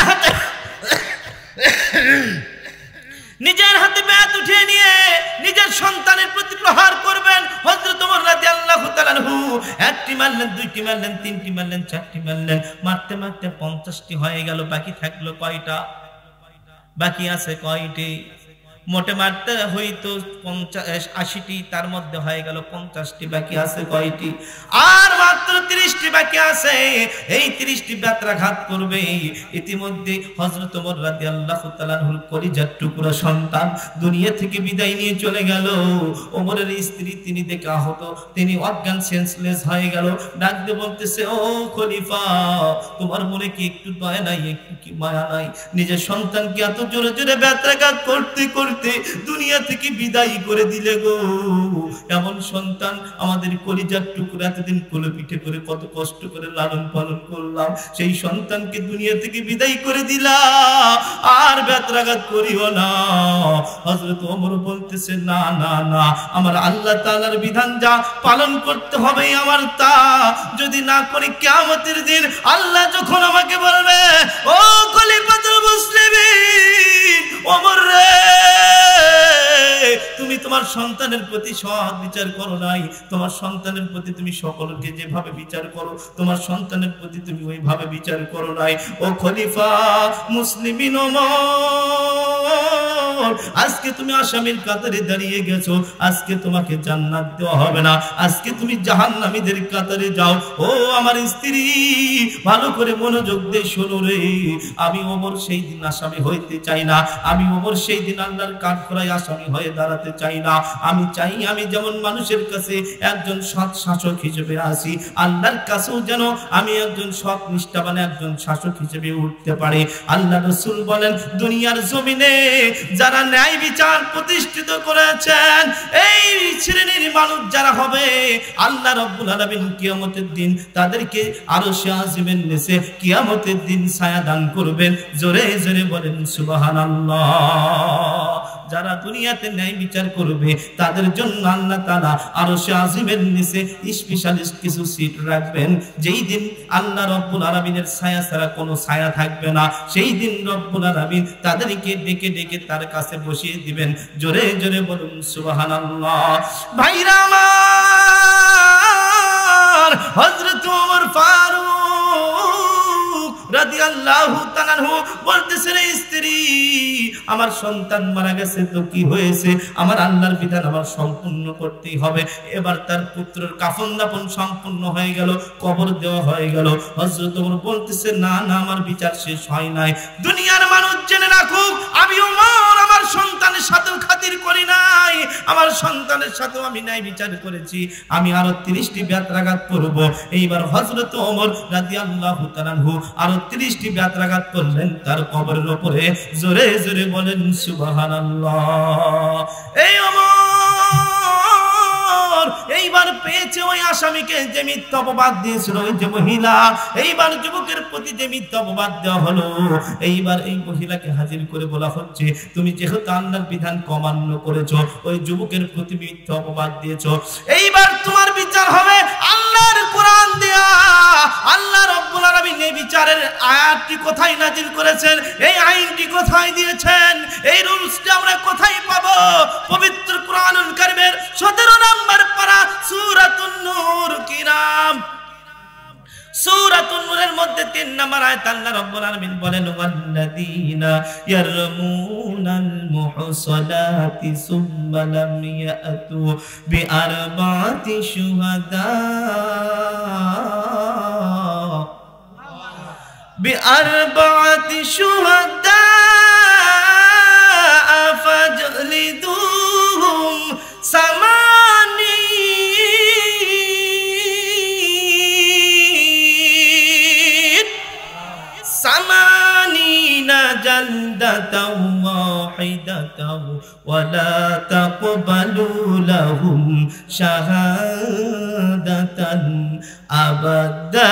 হাতে বেত উঠিয়ে নিয়ে নিজের সন্তানের প্রতি প্রহার করবেন। হযরত ওমর রাদিয়াল্লাহু তাআলা আনহু একটি মারলেন, দুইটি মারলেন, তিনটি মারলেন, চারটি মারলেন, মারতে মারতে 50টি হয়ে গেল। বাকি থাকলো কয়টা? বাকি আছে কয়টি? মোটে মারতে হইতো 80টি, তার মধ্যে হয়ে গেল 50টি, বাকি আছে কয়টি? আর মাত্র 30টি বাকি আছে। এই 30টি বেত্রাঘাত করবে। ইতিমধ্যে হযরত ওমর রাদিয়াল্লাহু তাআলা আনহুর কলিজার টুকরা সন্তান দুনিয়া থেকে বিদায় নিয়ে চলে গেল। ওমরের স্ত্রী তিনি দেখে আহত, তিনি অজ্ঞান সেন্সলেস হয়ে গেল। ডাক দিয়ে বলতেছে, ও খলিফা তোমার মনে কি একটু দয়া নাই, একটু কি মায়া নাই? নিজের সন্তানকে এত জোরে জোরে বেত্রাঘাত করতে করতে দুনিয়া থেকে বিদায় করে দিলে গো। এমন সন্তান আমাদের কলিজার টুকরা, এতদিন কোলে পিঠে করে কত কষ্ট করে লালন পালন করলাম, সেই সন্তানকে দুনিয়া থেকে বিদায় করে দিলা, আর বেত্রাঘাত করিও না। হযরত ওমর বলতেছে, না না না, আমার আল্লাহ তাআলার বিধান যা পালন করতে হবে আমার তা, যদি না করি কিয়ামতের দিন আল্লাহ যখন আমাকে বলবে, ও খলিফাতুল মুসলিমিন ওমর রে, তুমি তোমার সন্তানের প্রতি সৎ বিচার করো নাই, তোমার সন্তানের প্রতি তুমি সকলকে যেভাবে বিচার করো তোমার সন্তানের প্রতি তুমি ওইভাবে বিচার করো নাই। ও খলিফা মুসলিমিন ওমর, আজকে তুমি আসামির কাতারে দাঁড়িয়ে গেছো, আজকে তোমাকে জান্নাত দেওয়া হবে না, আজকে তুমি জাহান্নামীদের কাতারে যাও। ও আমার স্ত্রী ভালো করে মনোযোগ দিয়ে শোনো রে, আমি ওমর সেই দিন আসামি হইতে চাই না, আমি ওমর সেই দিন আল্লাহর কাঠগড়ায় আসামি হয়ে দাঁড়াতে চাই না। আমি চাই আমি যেমন মানুষের কাছে একজন সৎ শাসক হিসেবে আসি, আল্লাহর কাছেও যেন আমি একজন সৎ নিষ্ঠাবান একজন শাসক হিসেবে উঠতে পারি। আল্লাহ রাসূল বলেন, দুনিয়ার জমিনে যারা ন্যায় বিচার প্রতিষ্ঠিত করেছেন, এই শ্রেণীর মানুষ যারা হবে, আল্লাহ রাব্বুল আলামিন কিয়ামতের দিন তাদেরকে আরশে আজিমের নিচে কিয়ামতের দিন ছায়া দান করবেন। জোরে জোরে বলেন সুবহানাল্লাহ। যারা দুনিয়াতে ন্যায় বিচার করবে তাদের জন্য আল্লাহ তাআলা আরশে আজিমের নিচে স্পেশালিস্ট কিছু সিট রাখবেন। যেই দিন আল্লাহ রাব্বুল আলামিনের ছায়া ছাড়া কোনো ছায়া থাকবে না, সেই দিন রব্বুল আলামিন তাদেরকে ডেকে ডেকে তার কাছে বসিয়ে দিবেন। জোরে জোরে বলুন সুবহানাল্লাহ। ভাইরা আমার, হযরত ওমর ফারুক রাদিয়াল্লাহু তাআলা আনহু বলতেছেন, স্ত্রী আমার সন্তান মারা গেছে তো কি হয়েছে, আমার আল্লাহর বিধান আমার সম্পূর্ণ করতেই হবে। এবার তার পুত্রের কাফন দাফন সম্পূর্ণ হয়ে গেল, কবর দেওয়া হয়ে গেল। হযরত ওমর বলতেছে, না না, আমার বিচার শেষ হয় নাই। দুনিয়ার মানুষ জেনে রাখুক, আমি ওমর আমার সন্তানের সাথেও খাতির করি নাই, আমার সন্তানের সাথেও আমি ন্যায় বিচার করেছি, আমি আরো 30টি বেত্রাঘাত করব। এইবার হযরত ওমর রাদিয়াল্লাহু তাআলা আনহু আরো 30টি বেত্রাঘাত করলেন তার কবরের উপরে। জোরে জোরে বলেন সুবহানাল্লাহ। এই ওমর এইবার পেয়েছে ওই আসামিকে যে মিথ্যা অপবাদ দিয়েছিল, ওই যে মহিলা, এইবার যুবকের প্রতি যে মিথ্যা অপবাদ দেওয়া হলো, এইবার এই মহিলাকে হাজির করে বলা হচ্ছে, তুমি যেহেতু আল্লাহর বিধান অমান্য করেছো, ওই যুবকের প্রতি মিথ্যা অপবাদ দিয়েছো, এইবার তোমার বিচার হবে আল্লাহর কোরআন দেয়া। আল্লাহ রাব্বুল আলামিন এই বিচারের আয়াতটি কোথায় নাজিল করেছেন, এই আইনটি কোথায় দিয়েছেন, এই রুলসটি আমরা কোথায় পাবো? পবিত্র কোরআনুল কারীমের 17 নম্বর পারা সূরাতুন নূর কিরা সূরাতুন নূরের মধ্যে 3 নম্বর আয়াত আল্লাহ রাব্বুল আলামিন বলেন ওয়াল্লাযীনা ইয়ারমুনাল মুহসানাতি সুম্মা লাম ইয়াতু বিআরবাতি শুহাদা বিআরবাতি শুহাদা ফাজলিদুহুম সামানিনা জালদাতাও ওয়াহিদাতাও ওয়ালা তাকবালু লাহুম শাহাদাতান আবাদা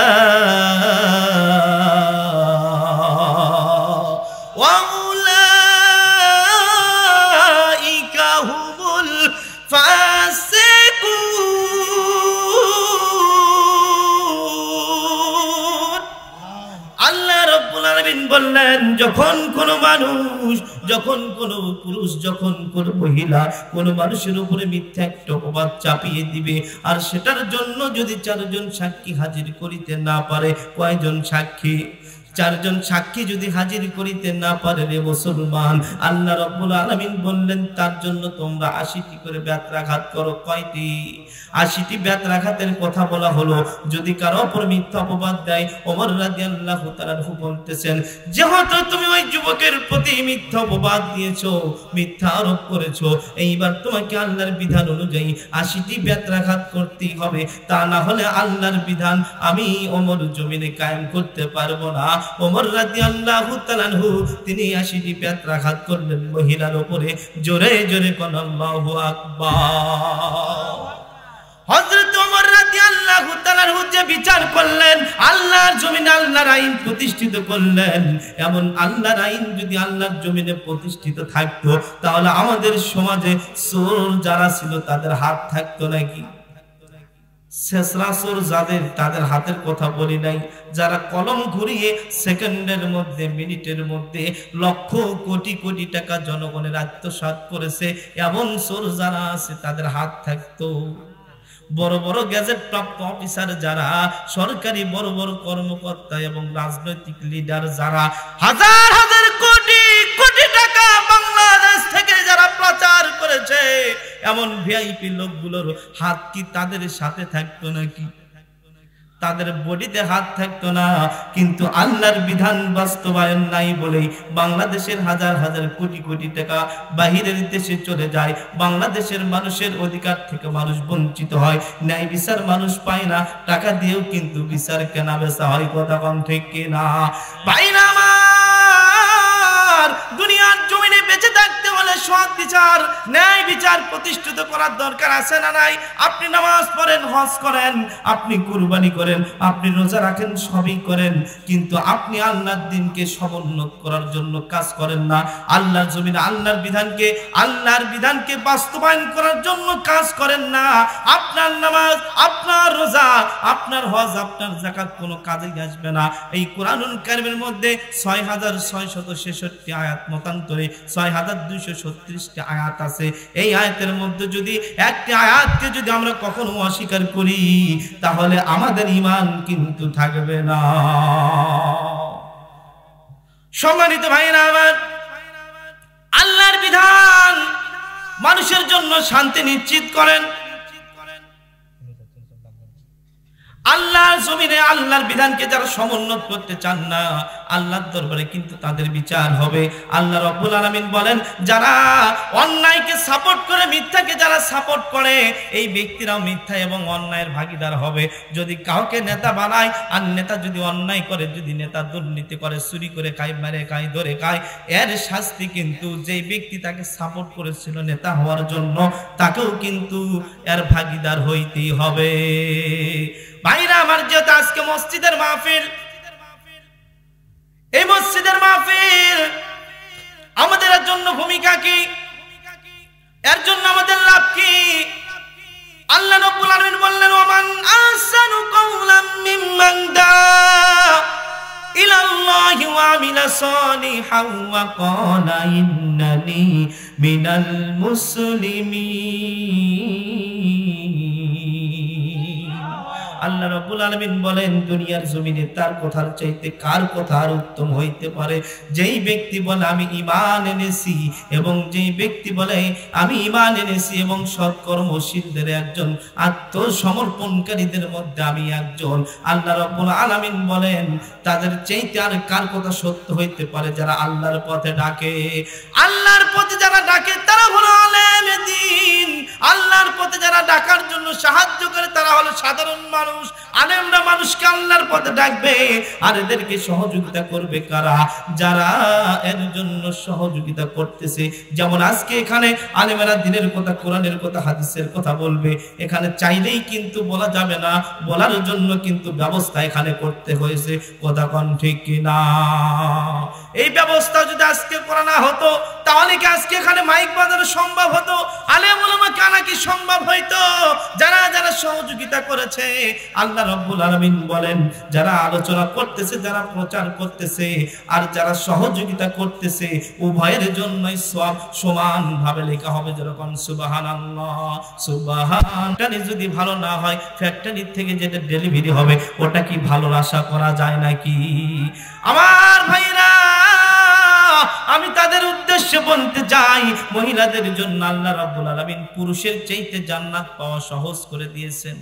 ওয়া উলাইকা হুমুল ফাসিকুন। আল্লাহ রাব্বুল আলামিন বললেন যখন কোন মানুষ, যখন কোন পুরুষ, যখন কোন মহিলা কোন মানুষের উপরে মিথ্যা একটা অপবাদ চাপিয়ে দিবে, আর সেটার জন্য যদি 4 জন সাক্ষী হাজির করিতে না পারে, কয়জন সাক্ষী? 4 জন সাক্ষী যদি হাজির করিতে না পারে রে মুসলমান, আল্লাহ রাব্বুল আলামিন বললেন তার জন্য তোমরা 80টি করে বেত্রাঘাত করো। কয়টি? 80টি বেত্রাঘাতের কথা বলা হলো। যদি কারো উপর মিথ্যা অপবাদ দেয়, ওমর রাদিয়াল্লাহু তাআলা বলতেছেন যেহেতু তুমি ওই যুবকের প্রতি মিথ্যা অপবাদ দিয়েছো, মিথ্যা আরোপ করেছো, এইবার তোমাকে আল্লাহর বিধান অনুযায়ী 80টি বেত্রাঘাত করতেই হবে, তা না হলে আল্লাহর বিধান আমি ওমর জমিনে কায়েম করতে পারবো না। ওমর রাদিয়াল্লাহু তাআলা তিনি 80টি বেত্রাঘাত করলেন মহিলার উপরে। জোরে জোরে কোন আল্লাহু আকবার। হযরত ওমর রাদিয়াল্লাহু তাআলা যে বিচার করলেন, আল্লাহর জমিনে আল্লাহর আইন প্রতিষ্ঠিত করলেন। এমন আল্লাহর আইন যদি আল্লাহর জমিনে প্রতিষ্ঠিত থাকতো, তাহলে আমাদের সমাজে চোর যারা ছিল তাদের হাত থাকতো নাকি? শেষরা চোর যাদের, তাদের হাতের কথা বলি নাই, যারা কলম ঘুরিয়ে সেকেন্ডের মধ্যে, মিনিটের মধ্যে লক্ষ কোটি কোটি টাকা জনগণের আত্মসাৎ করেছে, এমন চোর যারা আছে তাদের হাত থাকতো। বড় বড় গ্যাজেট প্রাপ্ত অফিসার যারা, সরকারি বড় বড় কর্মকর্তা এবং রাজনৈতিক লিডার যারা হাজার হাজার কোটি কোটি টাকা বাংলাদেশ থেকে যারা পাচার করেছে, এমন ভিআইপি লোকগুলোর হাত কি তাদের সাথে থাকতো নাকি? তাদের বডিতে হাত থাকতো না। কিন্তু আল্লাহর বিধান বাস্তবায়ন নাই বলেই বাংলাদেশের হাজার হাজার কোটি কোটি টাকা বাহিরের দেশে চলে যায়। বাংলাদেশের মানুষের অধিকার থেকে মানুষ বঞ্চিত হয়, ন্যায় বিচার মানুষ পায় না। টাকা দিয়েও কিন্তু বিচার কেনা বেচা হয়। কথা কোন ঠিক কিনা? পাই না। দুনিয়ার জমিনে বেঁচে থাকতে হলে সৎ বিচার, ন্যায় বিচার প্রতিষ্ঠিত করার দরকার আছে না নাই? আপনি নামাজ পড়েন, হজ করেন, আপনি কুরবানি করেন, আপনি রোজা রাখেন, সবই করেন, কিন্তু আপনি আল্লাহর দ্বীনকে সমুন্নত করার জন্য কাজ করেন না। আল্লাহর জমিনে আল্লাহর বিধানকে বাস্তবায়ন করার জন্য কাজ করেন না। আপনার নামাজ, আপনার রোজা, আপনার হজ, আপনার যাকাত কোনো কাজেই আসবে না। এই কোরআনুল কারীমের মধ্যে 6666 আয়াত মতান্তরে 6236টি আয়াত আছে। এই আয়াতের মধ্যে যদি একটি আয়াতকে যদি আমরা কখনো অস্বীকার করি, তাহলে আমাদের ঈমান কিন্তু থাকবে না। সম্মানিত ভাইরা আমার, আল্লাহর বিধান মানুষের জন্য শান্তি নিশ্চিত করেন। আল্লাহর জমিনে আল্লাহর বিধানকে যারা সমুন্নত করতে চান না, আল্লাহর দরবারে কিন্তু তাদের বিচার হবে। আল্লাহ রাব্বুল আলামিন বলেন, যারা অন্যায়কে সাপোর্ট করে, মিথ্যাকে যারা সাপোর্ট করে, এই ব্যক্তিরাও মিথ্যা এবং অন্যায়ের ভাগীদার হবে। যদি কাউকে নেতা বানায়, আর নেতা যদি অন্যায় করে, যদি নেতা দুর্নীতি করে, চুরি করে খায়, মেরে খায়, ধরে খায়, এর শাস্তি কিন্তু যেই ব্যক্তি তাকে সাপোর্ট করেছিল নেতা হওয়ার জন্য, তাকেও কিন্তু এর ভাগীদার হইতেই হবে। ভাইরা আমার, যেহেতু আজকে মসজিদের মাহফিল, এই মসজিদের মাহফিল আমাদের জন্য ভূমিকা কি, এর জন্য আমাদের লাভ কি? আল্লাহ রাব্বুল আলামিন বললেন, ওমান আহসানু কাওলাম মিম্মান দাআ ইলাল্লাহি ওয়া আমিলা সালিহান ওয়া ক্বালা ইন্নানি মিনাল মুসলিমিন। আল্লাহ রাব্বুল আলামিন বলেন দুনিয়ার জমিনে তার কথার চাইতে কার কথা আর উত্তম হইতে পারে? যেই ব্যক্তি বলে আমি ঈমান এনেছি, এবং যেই ব্যক্তি বলে আমি ঈমান এনেছি এবং সৎকর্মশীলদের একজন, আত্মসমর্পণকারীদের মধ্যে আমি একজন। আল্লাহ রাব্বুল আলামিন বলেন তাদের চাইতে আর কার কথা সত্য হইতে পারে? যারা আল্লাহর পথে ডাকে। আল্লাহর পথে যারা ডাকে তারা হলো আলেম দ্বীন। আল্লাহর পথে যারা ডাকার জন্য সাহায্য করে তারা হলো সাধারণ মানুষ। আলেমরা মানুষকে আল্লাহর পথে ডাকবে, আর এদেরকে সহযোগিতা করবে কারা? যারা এর জন্য সহযোগিতা করতেছে। যেমন আজকে এখানে আলেমেরা দ্বীনের কথা, কোরআনের কথা, হাদিসের কথা বলবে। এখানে চাইলেই কিন্তু বলা যাবে না, বলার জন্য কিন্তু ব্যবস্থা এখানে করতে হয়েছে। কথা কোন ঠিক কিনা? এই ব্যবস্থা যদি আজকে করা না হতো তাহলে কি আজকে এখানে মাইক বাজানো সম্ভব হতো? আলেম ওলামা কানা কি সম্ভব হইতো? যারা যারা সহযোগিতা করেছে, আল্লাহ রাব্বুল আলামিন বলেন যারা আলোচনা করতেছে, যারা প্রচার করতেছে, আর যারা সহযোগিতা করতেছে, উভয়ের জন্যই সওয়াব সমানভাবে লেখা হবে। যেরকম সুবহানাল্লাহ, সুবহানটা যদি ভালো না হয়, ফ্যাক্টরি থেকে যেটা ডেলিভারি হবে ওটা কি ভালো আশা করা যায় নাকি? আমার ভাইরা, আমি তাদের উদ্দেশ্যে বলতে চাই, মহিলাদের জন্য আল্লাহ রাব্বুল আলামিন পুরুষের চাইতে জান্নাত পাওয়া সহজ করে দিয়েছেন।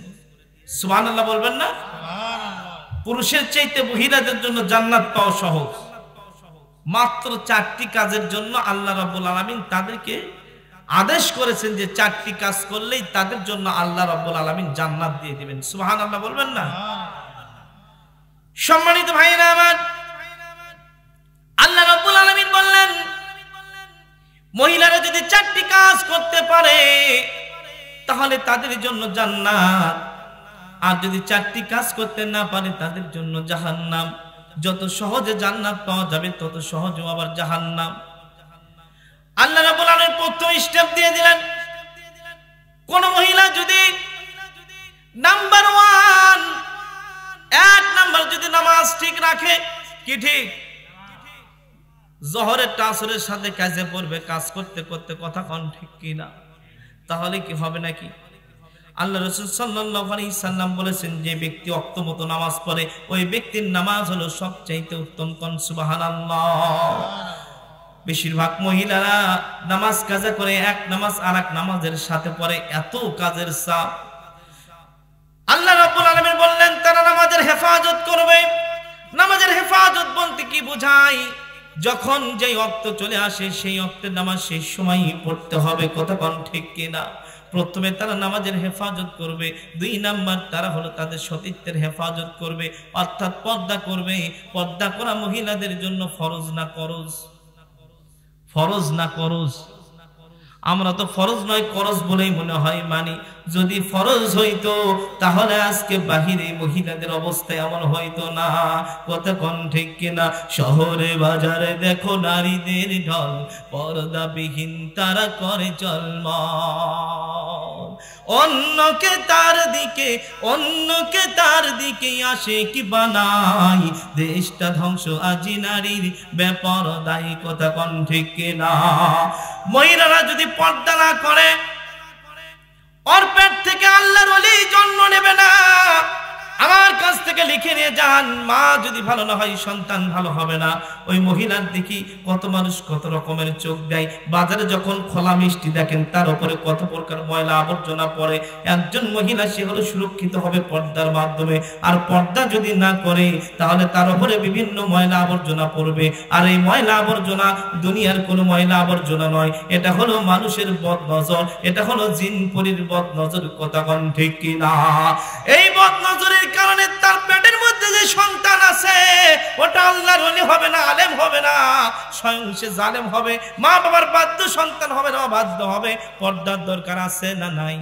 সুবহানাল্লাহ বলবেন না? পুরুষের চাইতে মহিলাদের জন্য জান্নাত পাওয়া সহজ। মাত্র 4টি কাজের জন্য আল্লাহ রাব্বুল আলামিন তাদেরকে আদেশ করেছেন যে 4টি কাজ করলেই তাদের জন্য আল্লাহ রাব্বুল আলামিন জান্নাত দিয়ে দিবেন। সুবহানাল্লাহ বলবেন না? সম্মানিত ভাইরা আমার, আল্লাহ রাব্বুল আলামিন বললেন মহিলারা যদি 4টি কাজ করতে পারে তাহলে তাদের জন্য জান্নাত, আর যদি 4টি কাজ করতে না পারে তাদের জন্য জাহান্নাম। যত সহজে জান্নাত পাওয়া যাবে তত সহজে আবার জাহান্নাম। আল্লাহ রাব্বুল আলামিন প্রথম স্টেপ দিয়ে দিলেন, কোন মহিলা যদি নাম্বার 1 যদি নামাজ ঠিক রাখে, কি ঠিক? জোহরের আসরের সাথে কাজে পড়বে, কাজ করতে করতে কথা কোন ঠিক কিনা? তাহলে কি হবে নাকি? আল্লাহ রাসূল সাল্লাল্লাহু আলাইহি সাল্লাম বলেছেন যে ব্যক্তি ওয়াক্ত মতো নামাজ পড়ে ওই ব্যক্তির নামাজ হলো সবচাইতে উত্তম। কোন সুবহানাল্লাহ। বেশিরভাগ মহিলারা নামাজ কাজা করে, এক নামাজ আরেক নামাজের সাথে পড়ে, এত কাজের চাপ। আল্লাহ রাব্বুল আলামিন বললেন তারা নামাজের হেফাজত করবে। নামাজের হেফাজত বলতে কি বোঝায়? যখন যেই ওয়াক্ত চলে আসে সেই ওয়াক্তের নামাজ সেই সময়ই পড়তে হবে। কথা কোন ঠিক কিনা? প্রথমে তারা নামাজের হেফাজত করবে, 2 নাম্বার তারা হলো তাদের সতীত্বের হেফাজত করবে, অর্থাৎ পর্দা করবে। পর্দা করা মহিলাদের জন্য ফরজ না করজ? ফরজ না করজ? আমরা তো ফরজ নয় করজ বলেই মনে হয় মানি। যদি ফরজ হইতো তাহলে আজকে বাহিরে মহিলাদের অবস্থা এমন হইতো না। কথা কোন ঠিক কিনা? শহরে বাজারে দেখো নারীদের ঢল, পর্দাবিহীন তারা করে জলমল। অন্যকে তার দিকে আসে কি বানাই, দেশটা ধ্বংস আজি নারীর বেপরদাই। কথা কোন ঠিক কিনা? মহিলারা যদি পর্দা না করে ওর পেট থেকে আল্লাহর ওলি জন্ম নেবে না। আমার কাছ থেকে লিখে নিয়ে যান, মা যদি ভালো না হয় সন্তান ভালো হবে না। ওই মহিলার দেখি কত মানুষ কত রকমের চোখ দেয়। বাজারে যখন খোলা মিষ্টি দেখেন তার উপরে কত প্রকার ময়লা আবর্জনা পড়ে। একজন মহিলা সে হলো সুরক্ষিত হবে পর্দার মাধ্যমে। আর পর্দা যদি না করে তাহলে তার উপরে বিভিন্ন ময়লা আবর্জনা পড়বে। আর এই ময়লা আবর্জনা দুনিয়ার কোনো ময়লা আবর্জনা নয়, এটা হলো মানুষের বদ নজর, এটা হলো জিন পরীর বদ নজর। কথা কোন ঠিক কিনা? এই বদ নজরের কারণে তার পেটের মধ্যে যে সন্তান আছে ওটা আল্লাহর ওলি হবে না, আলেম হবে না, স্বয়ং সে জালেম হবে। মা বাবার বাধ্য সন্তান হবে না, বাধ্য হবে। পর্দার দরকার আছে না নাই?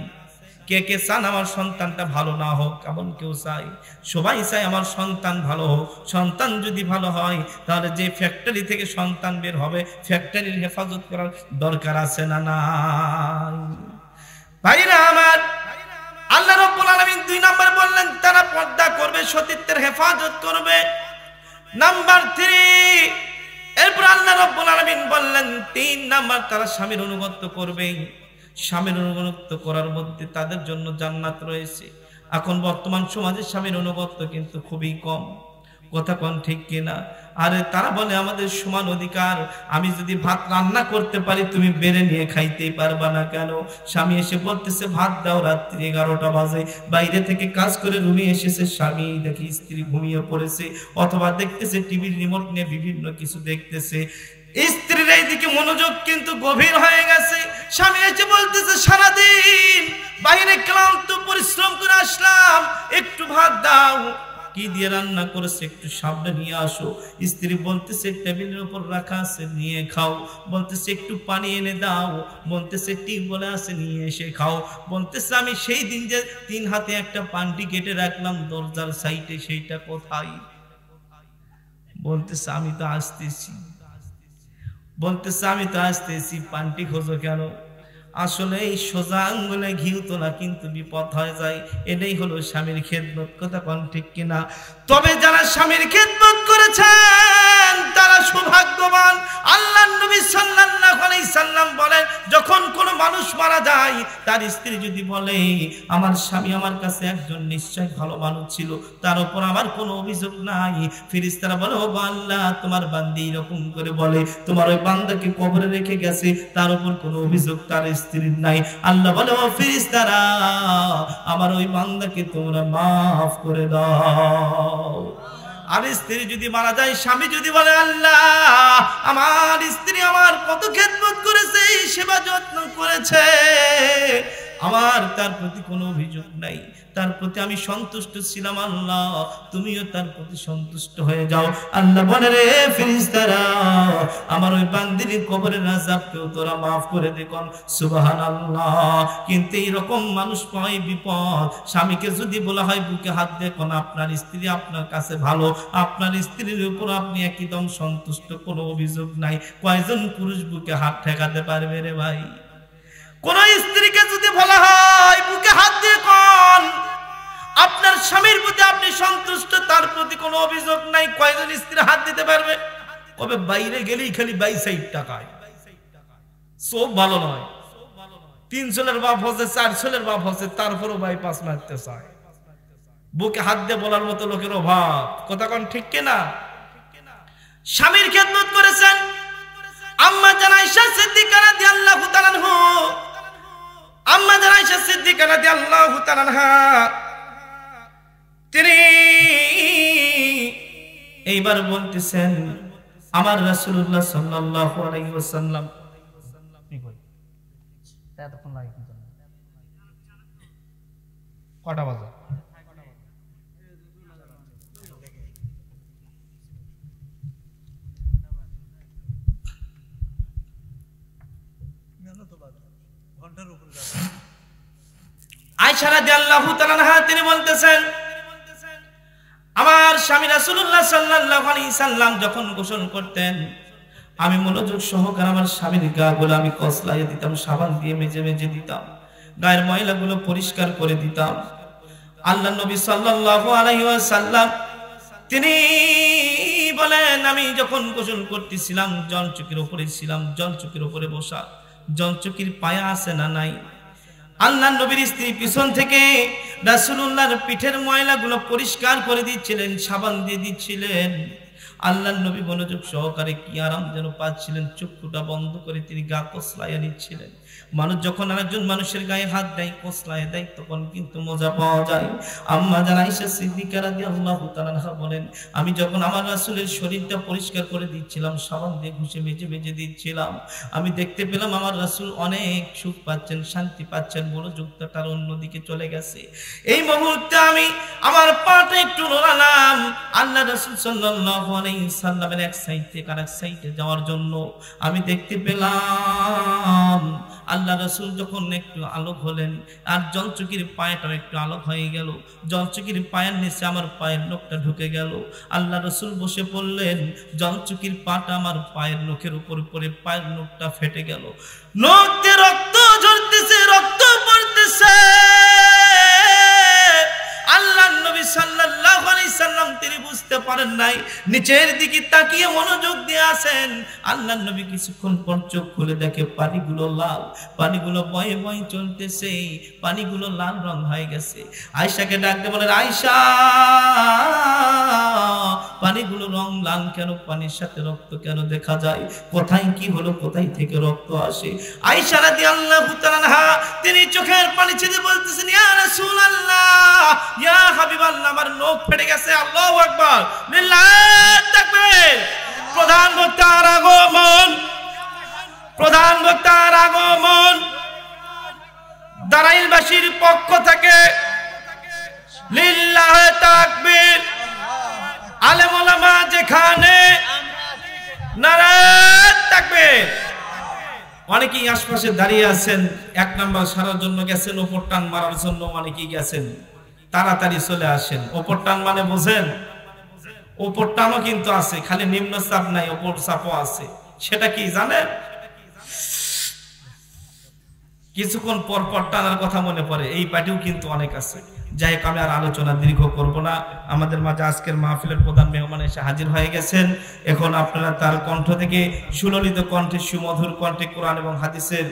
কে কে চান আমার সন্তানটা ভালো না হোক? এমন কেউ চাই? সবাই চায় আমার সন্তান ভালো হোক। সন্তান যদি ভালো হয় তাহলে যে ফ্যাক্টরি থেকে সন্তান বের হবে ফ্যাক্টরির হেফাজত করার দরকার আছে না নাই? ভাইরা আমার, আল্লাহ রাব্বুল আলামিন 2 নাম্বার বললেন তারা পর্দা করবে, সতীত্বের হেফাজত করবে। নাম্বার 3, এরপর আল্লাহ রাব্বুল আলামিন বললেন 3 নাম্বার তারা স্বামীর অনুগত করবে। স্বামীর অনুগত করার মধ্যে তাদের জন্য জান্নাত রয়েছে। এখন বর্তমান সমাজের স্বামীর অনুগত্য কিন্তু খুবই কম, কথা কোন ঠিক কিনা? আরে তারা বলে আমাদের সমান অধিকার, আমি যদি ভাত রান্না করতে পারি তুমি বেড়ে নিয়ে খাইতেই পারবা না কেন? স্বামী এসে বলতেছে ভাত দাও, রাত্রি 11টা বাজে, বাইরে থেকে কাজ করে রুমে এসেছে, স্বামী দেখি স্ত্রী ঘুমিয়ে পড়েছে, অথবা দেখতেছে টিভির রিমোট নিয়ে বিভিন্ন কিছু দেখতেছে, স্ত্রীর এইদিকে মনোযোগ কিন্তু গভীর হয়ে গেছে। স্বামী এসে বলতেছে সারাদিন বাইরে ক্লান্ত পরিশ্রম করে আসলাম, একটু ভাত দাও, কি দিয়ে রান্না করেছে একটু সামনে নিয়ে আসো। স্ত্রী বলতেছে টেবিলের উপর রাখা আছে নিয়ে খাও, বলতেছে একটু পানি এনে দাও, বলতেছে টিউবওয়েলে আছে নিয়ে এসে খাও, বলতেছে আমি সেই দিন যে 3 হাতে একটা পান্টি কেটে রাখলাম দরজার সাইডে সেইটা কোথায়? বলতেছে আমি তো আসতেছি, বলতেছে আমি তো আসতেছি, পান্টি খোঁজো কেন? আসলে এই সোজা আঙ্গুলে ঘিউ তোলা কিন্তু বিপদ হয়ে যায়, এটাই হলো স্বামীর খেদমত, কথা কোন ঠিক কিনা? তবে যারা স্বামীর খেদমত করেছেন তারা সৌভাগ্যবান। আল্লাহর নবী সাল্লাল্লাহু আলাইহি সাল্লাম বলেন, যখন কোনো মানুষ মারা যায় তার স্ত্রী যদি বলে আমার স্বামী আমার কাছে একজন নিশ্চয় ভালো মানুষ ছিল, তার উপর আমার কোনো অভিযোগ নাই, ফেরেশতারা বলে ও আল্লাহ তোমার বান্দী এরকম করে বলে, তোমার ওই বান্দাকে কবরে রেখে গেছে, তার উপর কোনো অভিযোগ তার স্ত্রীর নাই। আল্লাহ বলে ও ফেরেশতারা আমার ওই বান্দাকে তোমরা মাফ করে দাও। আর স্ত্রী যদি মারা যায়, স্বামী যদি বলে আল্লাহ আমার স্ত্রী আমার কত খেদমত করেছে, সেবা যত্ন করেছে, আমার তার প্রতি কোনো অভিযোগ নাই, তার প্রতি আমি সন্তুষ্ট ছিলাম, আল্লাহ তুমিও তার প্রতি সন্তুষ্ট হয়ে যাও। আল্লাহ বলে রে ফেরেশতারা আমার ওই বান্দির কবরের আযাবকেও তোরা maaf করে দে, কোন সুবহানাল্লাহ। কিন্তু এরকম মানুষ পায় বিপদ। স্বামীকে যদি বলা হয় বুকে হাত দিয়ে কোন আপনার স্ত্রী আপনার কাছে ভালো, আপনার স্ত্রীর উপর আপনি একদম সন্তুষ্ট, কোনো অভিযোগ নাই, কয়জন পুরুষ বুকে হাত ঠেকাতে পারবে রে ভাই? কোন স্ত্রীকে যদি বলা হয় বুকে হাত দিয়ে কোন আপনার স্বামীর প্রতি আপনি সন্তুষ্ট, তার প্রতি কোনো অভিযোগ নাই, কয়জন স্ত্রী হাত দিতে পারবে? কবে বাইরে গেলেই খালি 22 টাকায়, সব ভালো নয়, 3 ছেলের বাপ হচ্ছে, 4 ছেলের বাপ হচ্ছে, তারপরও বাইপাস মারতে চায়। বুকে হাত দিয়ে বলার মতো লোকের অভাব, কথা কোন ঠিক কিনা? স্বামীর খেদমত করেছেন আম্মা জান আয়েশা সিদ্দিকা রাদিয়াল্লাহু তাআলা আনহা, আম্মা জান আয়েশা সিদ্দিকা রাদিয়াল্লাহু তাআলা আনহা তিনি এইবার বলতেছেন আমার রাসূলুল্লাহ সাল্লাল্লাহু আলাইহি ওয়াসাল্লাম কি কই এতক্ষণ লাগে কি জন্য, কটা বাজে? আয়েশা রাদিয়াল্লাহু তাআলা আনহা তিনি বলতেছেন আমার স্বামী রাসূলুল্লাহ সাল্লাল্লাহু আলাইহি সাল্লাম যখন গোসল করতেন আমি মনোযোগ সহকারে আমার স্বামীর গাগুলো আমি কসলাইয়ে দিতাম, সাবান দিয়ে মেজে মেজে দিতাম, গায়ের ময়লাগুলো পরিষ্কার করে দিতাম। আল্লাহর নবী সাল্লাল্লাহু আলাইহি ওয়াসাল্লাম তিনি বলেন আমি যখন গোসল করতেছিলাম জলচকির উপরে ছিলাম, জলচকির উপরে বসা, জলচকির পায়া আছে না নাই, আল্লাহর নবীর স্ত্রী পিছন থেকে রাসূলুল্লাহর পিঠের ময়লাগুলো পরিষ্কার করে দিচ্ছিলেন, সাবান দিয়ে দিচ্ছিলেন। আল্লাহর নবী মনোযোগ সহকারে কি আরাম যেন পাচ্ছিলেন, চক্ষুটা বন্ধ করে তিনি গা কসলাইয়া নিচ্ছিলেন। মানুষ যখন আরেকজন মানুষের গায়ে হাত দেয় কসলায় দেয় তখন কিন্তু মজা পাওয়া যায়। আম্মা জান আয়েশা সিদ্দিকা রাদিয়াল্লাহু তাআলা আনহা বলেন আমি যখন আমার রাসূলের শরীরটা পরিষ্কার করে দিচ্ছিলাম, সাবান দিয়ে ঘষে মেজে মেজে দিচ্ছিলাম, আমি দেখতে পেলাম আমার রাসূল অনেক সুখ পাচ্ছেন, শান্তি পাচ্ছেন, মনোযোগটা তার অন্যদিকে চলে গেছে। এই মুহূর্তে আমি আমার পাটা একটু নড়ালাম আল্লাহ রাসূল সাল্লাল্লাহু আলাইহি সাল্লামের এক সাইড থেকে আরেক সাইডে যাওয়ার জন্য। আমি দেখতে পেলাম আল্লাহ রাসূল যখন একটু আলোক হলেন আর জলচকির পায়টা একটু আলোক হয়ে গেল, জলচকির পায়ের নিচে আমার পায়ের নখটা ঢুকে গেল। আল্লাহ রাসূল বসে পড়লেন, জলচকির পাটা আমার পায়ের নখের উপর পড়ে পায়ের নখটা ফেটে গেল, নখ দিয়ে রক্ত ঝরতেছে, রক্ত পড়তেছে। আল্লাহর নবী সাল্লাল্লাহু আলাইহি সাল্লাম তিনি বুঝতে পারেন নাই, নিচের দিকে তাকিয়ে মনোযোগ দিয়ে আছেন। আল্লাহর নবী কিছুক্ষণ পর চোখ খুলে দেখে পানিগুলো লাল, পানিগুলো বয়ে বয়ে চলতেছে, পানিগুলো লাল রং হয়ে গেছে। আয়েশাকে ডাকতে বলেন, আয়েশা পানিগুলো রং লাল কেন? পানির সাথে রক্ত কেন দেখা যায়? কোথায় কি হলো? কোথায় থেকে রক্ত আসে? আয়েশা রাদিয়াল্লাহু তাআলা আনহা তিনি চোখের পানি ছেড়ে বলতেছেন, ইয়া রাসূলুল্লাহ, ইয়া হাবিবাল্লাহ, আমার নখ ফেটে গেছে। আল্লাহু আকবার, লিল্লাহ তাকবীর। প্রধান বক্তার আগমন, প্রধান বক্তার আগমন। দারাইলবাসীর পক্ষ থেকে লিল্লাহ তাকবীর। আলেম ওলামা যেখানে, নারায়ে তাকবীর। অনেকেই আশপাশে দাঁড়িয়ে আছেন, এক নাম্বার সারার জন্য গেছেন, ওপর টান মারার জন্য অনেকেই গেছেন। তাড়াতাড়ি চলে আসেন। ওপর টান মানে বোঝেন? ওপর টানও কিন্তু আছে, খালি নিম্ন চাপ নাই, ওপর চাপও আছে। সেটা কি জানেন? কিছুক্ষণ পর পর টানার কথা মনে পড়ে, এই পার্টিও কিন্তু অনেক আছে। যাই হোক, আমি আর আলোচনা দীর্ঘ করব না। আমাদের মাঝে আজকের মাহফিলের প্রধান মেহমান এসে হাজির হয়ে গেছেন। এখন আপনারা তার কণ্ঠ থেকে সুললিত কণ্ঠে, সুমধুর কণ্ঠে কোরআন এবং হাদিসের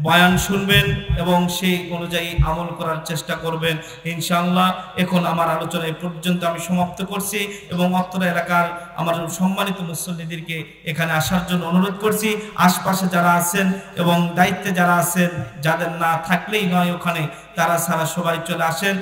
বয়ান শুনবেন এবং সেই অনুযায়ী আমল করার চেষ্টা করবেন ইনশাআল্লাহ। এখন আমার আলোচনা এই পর্যন্ত আমি সমাপ্ত করছি এবং অত্র এলাকার আমার সম্মানিত মুসল্লিদেরকে এখানে আসার জন্য অনুরোধ করছি। আশপাশে যারা আছেন এবং দায়িত্বে যারা আছেন, যাদের না থাকলেই নয় ওখানে, তারা সারা সবাই চলে আসেন।